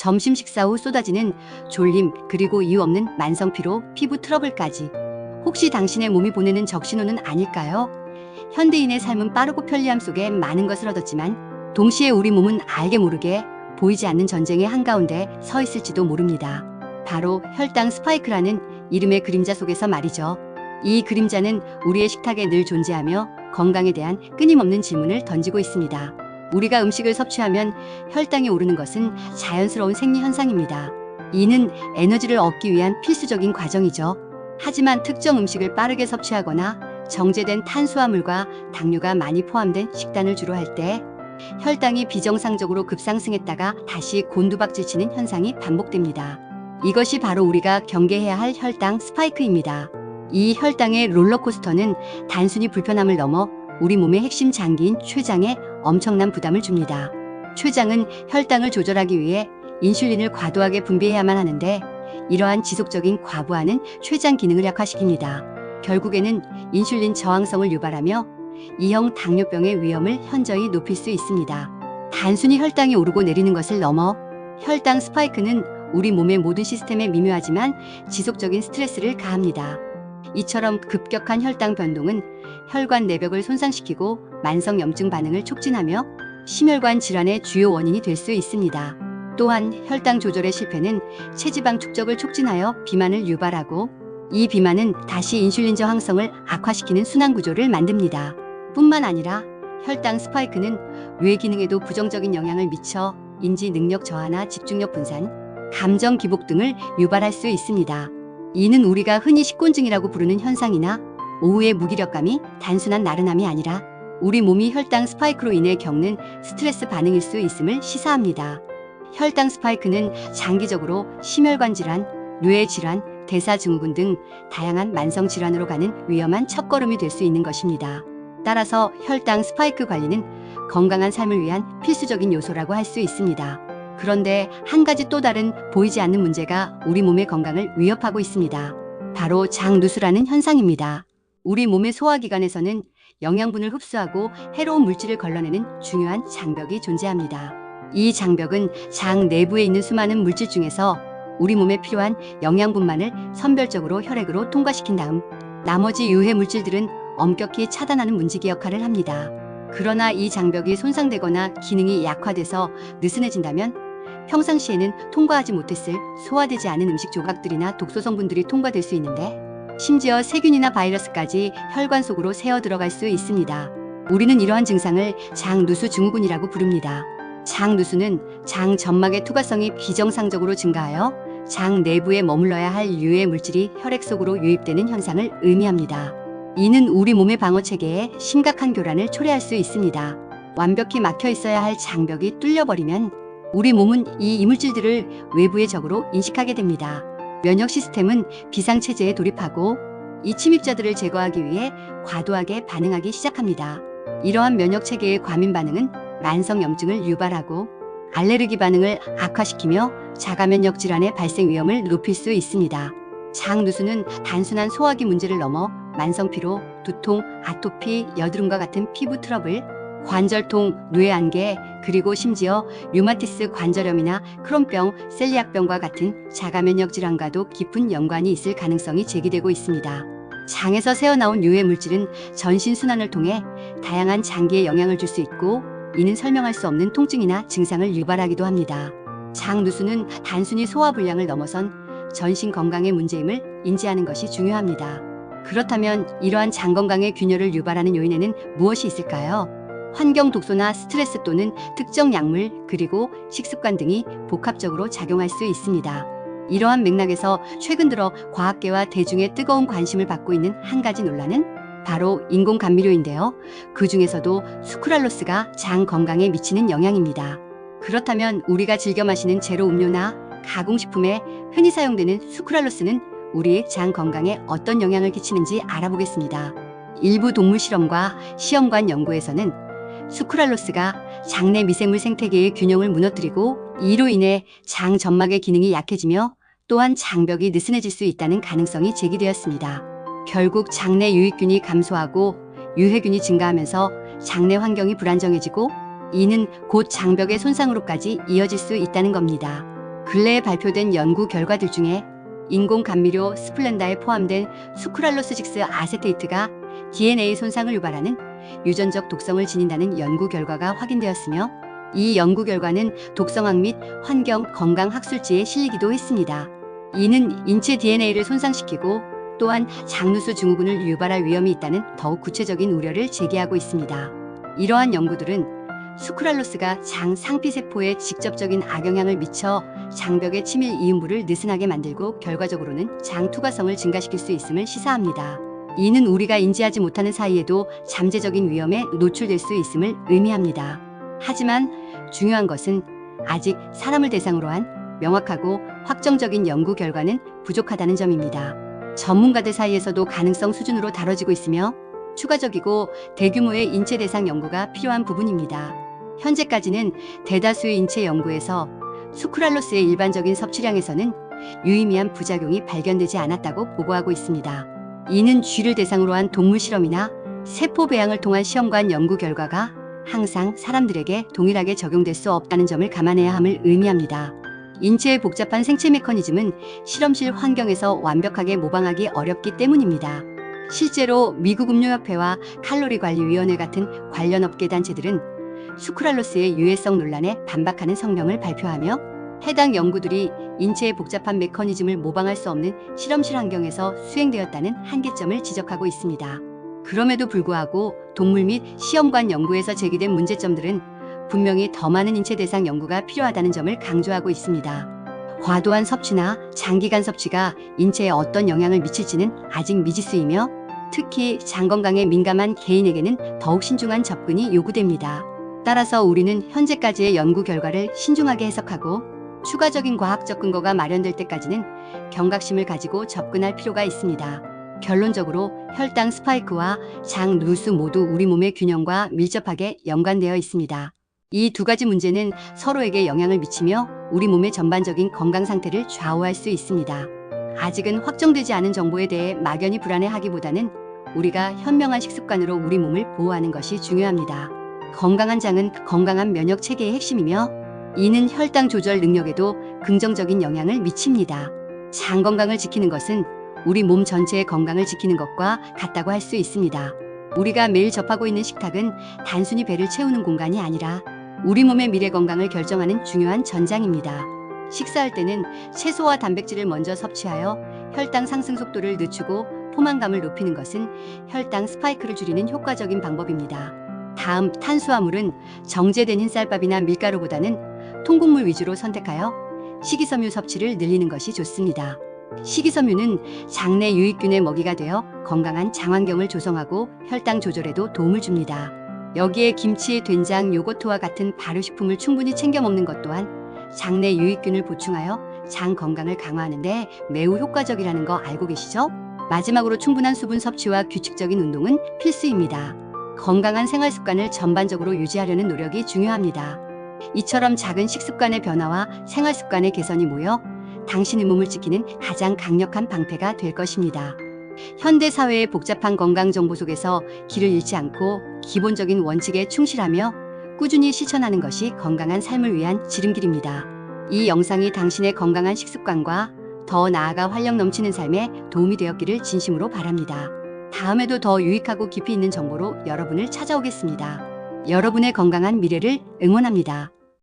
점심 식사 후 쏟아지는 졸림, 그리고 이유 없는 만성피로, 피부 트러블까지. 혹시 당신의 몸이 보내는 적신호는 아닐까요? 현대인의 삶은 빠르고 편리함 속에 많은 것을 얻었지만 동시에 우리 몸은 알게 모르게 보이지 않는 전쟁의 한가운데 서 있을지도 모릅니다. 바로 혈당 스파이크라는 이름의 그림자 속에서 말이죠. 이 그림자는 우리의 식탁에 늘 존재하며 건강에 대한 끊임없는 질문을 던지고 있습니다. 우리가 음식을 섭취하면 혈당이 오르는 것은 자연스러운 생리 현상입니다. 이는 에너지를 얻기 위한 필수적인 과정이죠. 하지만 특정 음식을 빠르게 섭취하거나 정제된 탄수화물과 당류가 많이 포함된 식단을 주로 할 때 혈당이 비정상적으로 급상승했다가 다시 곤두박질치는 현상이 반복됩니다. 이것이 바로 우리가 경계해야 할 혈당 스파이크입니다. 이 혈당의 롤러코스터는 단순히 불편함을 넘어 우리 몸의 핵심 장기인 췌장에 엄청난 부담을 줍니다. 췌장은 혈당을 조절하기 위해 인슐린을 과도하게 분비해야만 하는데 이러한 지속적인 과부하는 췌장 기능을 약화시킵니다. 결국에는 인슐린 저항성을 유발하며 2형 당뇨병의 위험을 현저히 높일 수 있습니다. 단순히 혈당이 오르고 내리는 것을 넘어 혈당 스파이크는 우리 몸의 모든 시스템에 미묘하지만 지속적인 스트레스를 가합니다. 이처럼 급격한 혈당 변동은 혈관 내벽을 손상시키고 만성염증 반응을 촉진하며 심혈관 질환의 주요 원인이 될 수 있습니다. 또한 혈당 조절의 실패는 체지방 축적을 촉진하여 비만을 유발하고 이 비만은 다시 인슐린 저항성을 악화시키는 순환 구조를 만듭니다. 뿐만 아니라 혈당 스파이크는 뇌 기능에도 부정적인 영향을 미쳐 인지 능력 저하나 집중력 분산, 감정 기복 등을 유발할 수 있습니다. 이는 우리가 흔히 식곤증이라고 부르는 현상이나 오후의 무기력감이 단순한 나른함이 아니라 우리 몸이 혈당 스파이크로 인해 겪는 스트레스 반응일 수 있음을 시사합니다. 혈당 스파이크는 장기적으로 심혈관 질환, 뇌 질환, 대사증후군 등 다양한 만성 질환으로 가는 위험한 첫걸음이 될 수 있는 것입니다. 따라서 혈당 스파이크 관리는 건강한 삶을 위한 필수적인 요소라고 할 수 있습니다. 그런데 한 가지 또 다른 보이지 않는 문제가 우리 몸의 건강을 위협하고 있습니다. 바로 장누수라는 현상입니다. 우리 몸의 소화기관에서는 영양분을 흡수하고 해로운 물질을 걸러내는 중요한 장벽이 존재합니다. 이 장벽은 장 내부에 있는 수많은 물질 중에서 우리 몸에 필요한 영양분만을 선별적으로 혈액으로 통과시킨 다음 나머지 유해 물질들은 엄격히 차단하는 문지기 역할을 합니다. 그러나 이 장벽이 손상되거나 기능이 약화돼서 느슨해진다면 평상시에는 통과하지 못했을 소화되지 않은 음식 조각들이나 독소 성분들이 통과될 수 있는데 심지어 세균이나 바이러스까지 혈관 속으로 새어 들어갈 수 있습니다. 우리는 이러한 증상을 장누수 증후군이라고 부릅니다. 장누수는 장 점막의 투과성이 비정상적으로 증가하여 장 내부에 머물러야 할 유해 물질이 혈액 속으로 유입되는 현상을 의미합니다. 이는 우리 몸의 방어 체계에 심각한 교란을 초래할 수 있습니다. 완벽히 막혀 있어야 할 장벽이 뚫려버리면 우리 몸은 이 이물질들을 외부의 적으로 인식하게 됩니다. 면역 시스템은 비상체제에 돌입하고 이 침입자들을 제거하기 위해 과도하게 반응하기 시작합니다. 이러한 면역 체계의 과민 반응은 만성염증을 유발하고 알레르기 반응을 악화시키며 자가면역 질환의 발생 위험을 높일 수 있습니다. 장누수는 단순한 소화기 문제를 넘어 만성피로, 두통, 아토피, 여드름과 같은 피부 트러블, 관절통, 뇌안개, 그리고 심지어 류마티스 관절염이나 크론병, 셀리악병과 같은 자가면역 질환과도 깊은 연관이 있을 가능성이 제기되고 있습니다. 장에서 새어나온 유해 물질은 전신 순환을 통해 다양한 장기에 영향을 줄 수 있고 이는 설명할 수 없는 통증이나 증상을 유발하기도 합니다. 장누수는 단순히 소화불량을 넘어선 전신 건강의 문제임을 인지하는 것이 중요합니다. 그렇다면 이러한 장 건강의 균열을 유발하는 요인에는 무엇이 있을까요? 환경 독소나 스트레스 또는 특정 약물 그리고 식습관 등이 복합적으로 작용할 수 있습니다. 이러한 맥락에서 최근 들어 과학계와 대중의 뜨거운 관심을 받고 있는 한 가지 논란은 바로 인공 감미료인데요. 그 중에서도 수크랄로스가 장 건강에 미치는 영향입니다. 그렇다면 우리가 즐겨 마시는 제로 음료나 가공식품에 흔히 사용되는 수크랄로스는 우리의 장 건강에 어떤 영향을 끼치는지 알아보겠습니다. 일부 동물 실험과 시험관 연구에서는 수크랄로스가 장내 미생물 생태계의 균형을 무너뜨리고 이로 인해 장 점막의 기능이 약해지며 또한 장벽이 느슨해질 수 있다는 가능성이 제기되었습니다. 결국 장내 유익균이 감소하고 유해균이 증가하면서 장내 환경이 불안정해지고 이는 곧 장벽의 손상으로까지 이어질 수 있다는 겁니다. 근래에 발표된 연구 결과들 중에 인공 감미료 스플렌다에 포함된 수크랄로스 6 아세테이트가 DNA 손상을 유발하는 유전적 독성을 지닌다는 연구 결과가 확인되었으며, 이 연구 결과는 독성학 및 환경 건강 학술지에 실리기도 했습니다. 이는 인체 DNA를 손상시키고 또한 장누수 증후군을 유발할 위험이 있다는 더욱 구체적인 우려를 제기하고 있습니다. 이러한 연구들은 수크랄로스가 장 상피세포에 직접적인 악영향을 미쳐 장벽의 치밀 이음부를 느슨하게 만들고 결과적으로는 장 투과성을 증가시킬 수 있음을 시사합니다. 이는 우리가 인지하지 못하는 사이에도 잠재적인 위험에 노출될 수 있음을 의미합니다. 하지만 중요한 것은 아직 사람을 대상으로 한 명확하고 확정적인 연구 결과는 부족하다는 점입니다. 전문가들 사이에서도 가능성 수준으로 다뤄지고 있으며 추가적이고 대규모의 인체 대상 연구가 필요한 부분입니다. 현재까지는 대다수의 인체 연구에서 수크랄로스의 일반적인 섭취량에서는 유의미한 부작용이 발견되지 않았다고 보고하고 있습니다. 이는 쥐를 대상으로 한 동물 실험이나 세포 배양을 통한 시험관 연구 결과가 항상 사람들에게 동일하게 적용될 수 없다는 점을 감안해야 함을 의미합니다. 인체의 복잡한 생체 메커니즘은 실험실 환경에서 완벽하게 모방하기 어렵기 때문입니다. 실제로 미국 음료협회와 칼로리관리위원회 같은 관련 업계 단체들은 수크랄로스의 유해성 논란에 반박하는 성명을 발표하며 해당 연구들이 인체의 복잡한 메커니즘을 모방할 수 없는 실험실 환경에서 수행되었다는 한계점을 지적하고 있습니다. 그럼에도 불구하고 동물 및 시험관 연구에서 제기된 문제점들은 분명히 더 많은 인체 대상 연구가 필요하다는 점을 강조하고 있습니다. 과도한 섭취나 장기간 섭취가 인체에 어떤 영향을 미칠지는 아직 미지수이며, 특히 장 건강에 민감한 개인에게는 더욱 신중한 접근이 요구됩니다. 따라서 우리는 현재까지의 연구 결과를 신중하게 해석하고 추가적인 과학적 근거가 마련될 때까지는 경각심을 가지고 접근할 필요가 있습니다. 결론적으로 혈당 스파이크와 장 누수 모두 우리 몸의 균형과 밀접하게 연관되어 있습니다. 이 두 가지 문제는 서로에게 영향을 미치며 우리 몸의 전반적인 건강 상태를 좌우할 수 있습니다. 아직은 확정되지 않은 정보에 대해 막연히 불안해하기보다는 우리가 현명한 식습관으로 우리 몸을 보호하는 것이 중요합니다. 건강한 장은 건강한 면역 체계의 핵심이며, 이는 혈당 조절 능력에도 긍정적인 영향을 미칩니다. 장 건강을 지키는 것은 우리 몸 전체의 건강을 지키는 것과 같다고 할 수 있습니다. 우리가 매일 접하고 있는 식탁은 단순히 배를 채우는 공간이 아니라 우리 몸의 미래 건강을 결정하는 중요한 전장입니다. 식사할 때는 채소와 단백질을 먼저 섭취하여 혈당 상승 속도를 늦추고 포만감을 높이는 것은 혈당 스파이크를 줄이는 효과적인 방법입니다. 다음, 탄수화물은 정제된 흰쌀밥이나 밀가루보다는 통곡물 위주로 선택하여 식이섬유 섭취를 늘리는 것이 좋습니다. 식이섬유는 장내 유익균의 먹이가 되어 건강한 장환경을 조성하고 혈당 조절에도 도움을 줍니다. 여기에 김치, 된장, 요거트와 같은 발효식품을 충분히 챙겨 먹는 것 또한 장내 유익균을 보충하여 장 건강을 강화하는 데 매우 효과적이라는 거 알고 계시죠? 마지막으로 충분한 수분 섭취와 규칙적인 운동은 필수입니다. 건강한 생활 습관을 전반적으로 유지하려는 노력이 중요합니다. 이처럼 작은 식습관의 변화와 생활 습관의 개선이 모여 당신의 몸을 지키는 가장 강력한 방패가 될 것입니다. 현대 사회의 복잡한 건강 정보 속에서 길을 잃지 않고 기본적인 원칙에 충실하며 꾸준히 실천하는 것이 건강한 삶을 위한 지름길입니다. 이 영상이 당신의 건강한 식습관과 더 나아가 활력 넘치는 삶에 도움이 되었기를 진심으로 바랍니다. 다음에도 더 유익하고 깊이 있는 정보로 여러분을 찾아오겠습니다. 여러분의 건강한 미래를 응원합니다.